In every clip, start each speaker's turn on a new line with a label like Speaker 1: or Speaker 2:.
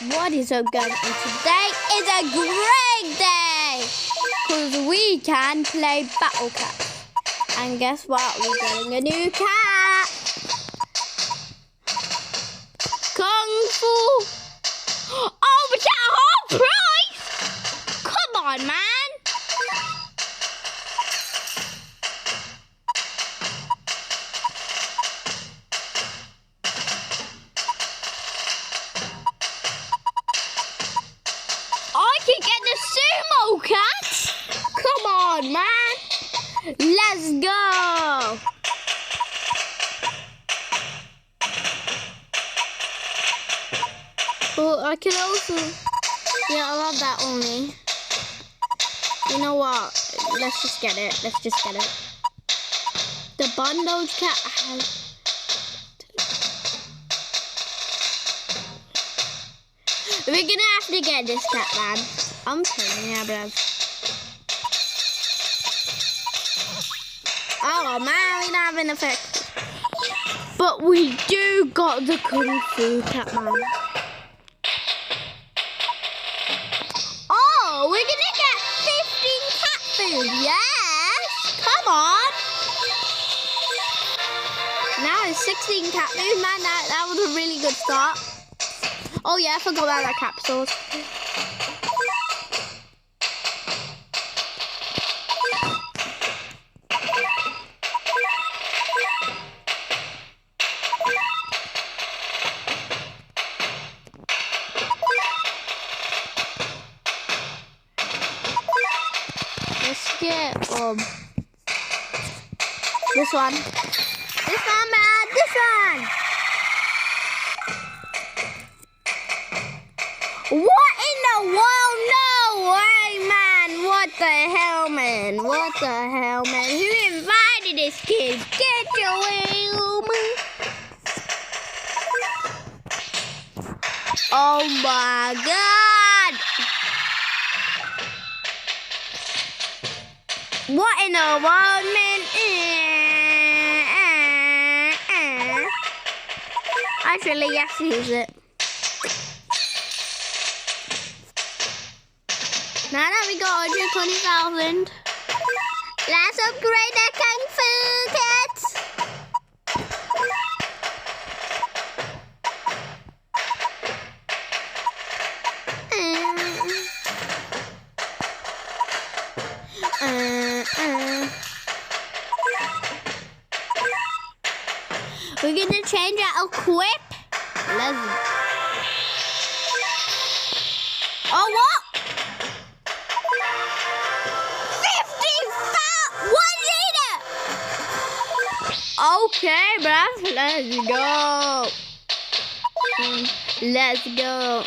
Speaker 1: What is up, guys? And today is a great day because we can play Battle Cat. And guess what? We're getting a new cat. Kung Fu. Oh, we get a whole prize! Come on, man. I can get the sumo cat. Come on, man. Let's go. Well, I can also... Yeah, I love that only. You know what? Let's just get it. Let's just get it. The bundled cat has... We're gonna have to get this cat, man. I'm telling you, bruv. Oh, man, we don't have an effect. But we do got the Kung Fu cat, man. Oh, we're gonna get 15 cat food, yes? Come on. Now it's 16 cat food, man. That was a really good start. Oh yeah, I forgot about that capsules. Let's get this one. This one, man. This one. What in the world? No way, man. What the hell, man? What the hell, man? Who invited this kid? Get your hell, man. Oh, my God. What in the world, man? Actually, yes, use it. Now that we got 120,000, let's upgrade the Kung Fu cats. We're gonna change our equip. Let's. Oh, what? Okay, bruv, let's go. Let's go.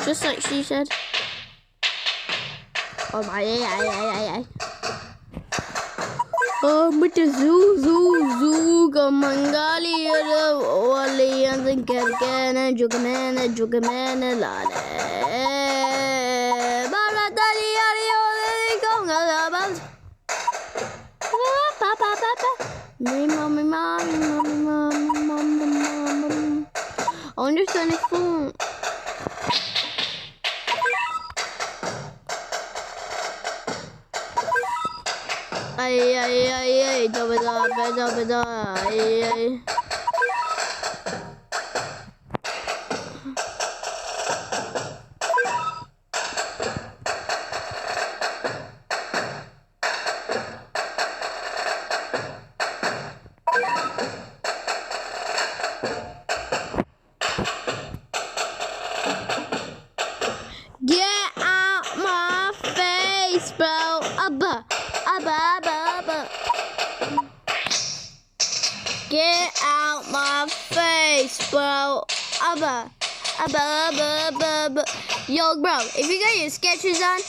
Speaker 1: Just like she said. Oh my, ay. But the zoo, Mangali, Wally, and the Kerkan, and Jugaman, and Lade. Baratali, Mommy. I understand his phone. Ay, double, ay. Get out my face, bro. Abba. Get out my face, bro. Abba. Yo, bro, if you got your sketches on,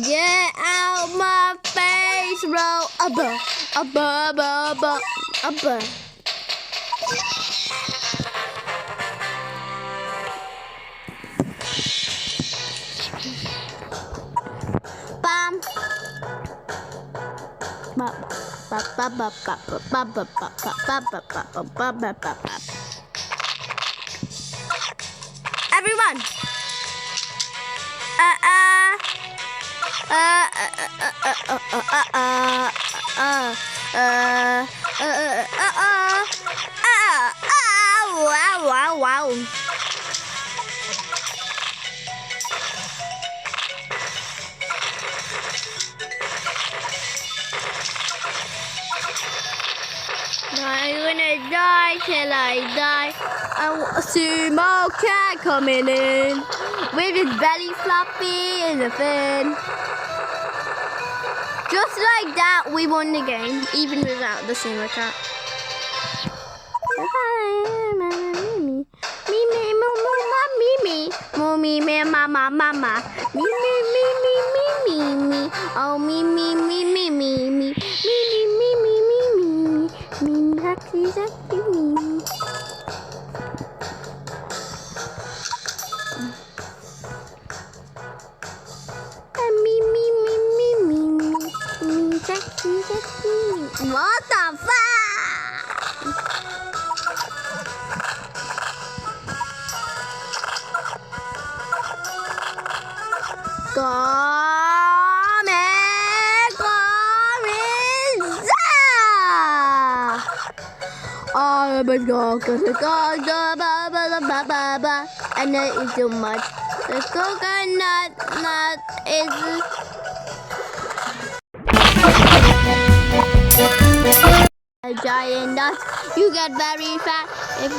Speaker 1: get out my face, bro. Abba. Bam. Everyone. Wow. I'm gonna die till I die. A sumo cat coming in with his belly floppy and a fin. Just like that, we won the game, even without the sumo cat. Me, mama, me, oh, me, exactly me. What the fuck? And then it's too much. The coconut nut is a giant nut. You get very fat if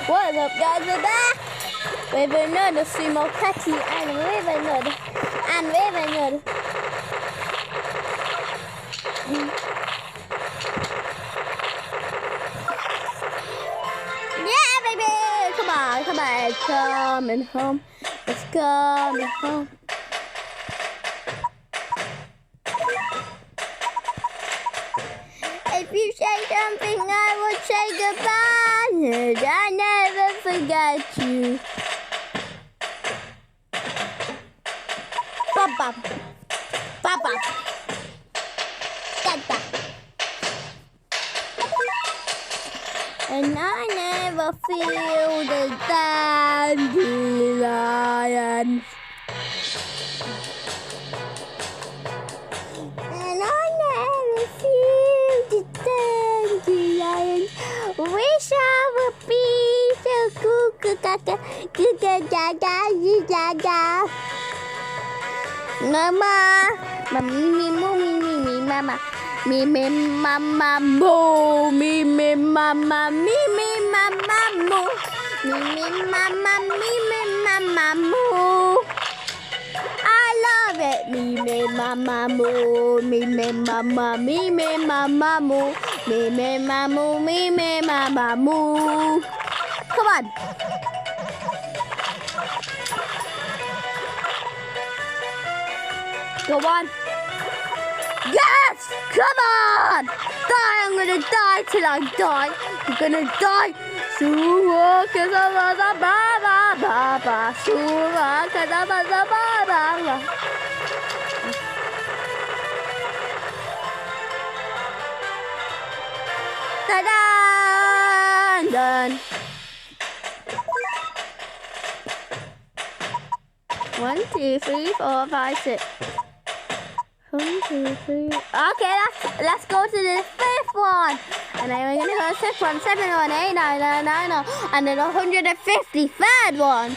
Speaker 1: What up, guys? We're back with another sumo catty and with another. Yeah, baby! Come on, it's coming home. It's coming home. If you say something, I will say goodbye. I never forget you. Papa. Tata. And I never feel the dandelion. And I never feel the dandelion. Wish I would be the Mama, mama, me, mama, mo, me, mama, mo, mama, mo. I love it, me, mama, mo, mama, mo, mama, mo. Come on. Go on. Yes! Come on! Die! I'm gonna die till I die. I'm gonna die. Suwa kaza ba. Suwa kaza ba. Ta-da! Done. 1, 2, 3, 4, 5, 6. 1, 2, 3. Okay, let's go to the fifth one. And then we're gonna go to the fifth one, 7, 1, 8, 9, 9, 9, 9, and then 153rd one.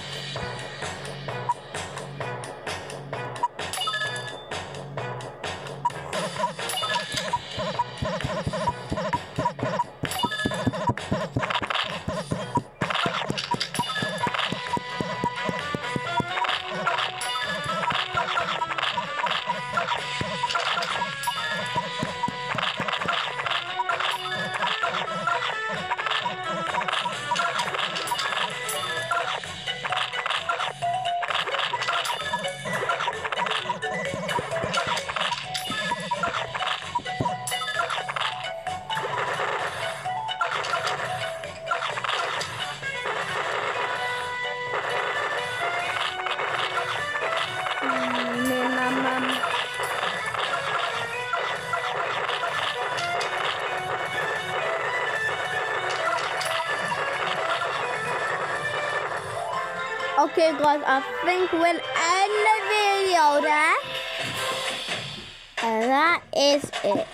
Speaker 1: Okay, guys, I think we'll end the video there. And that is it.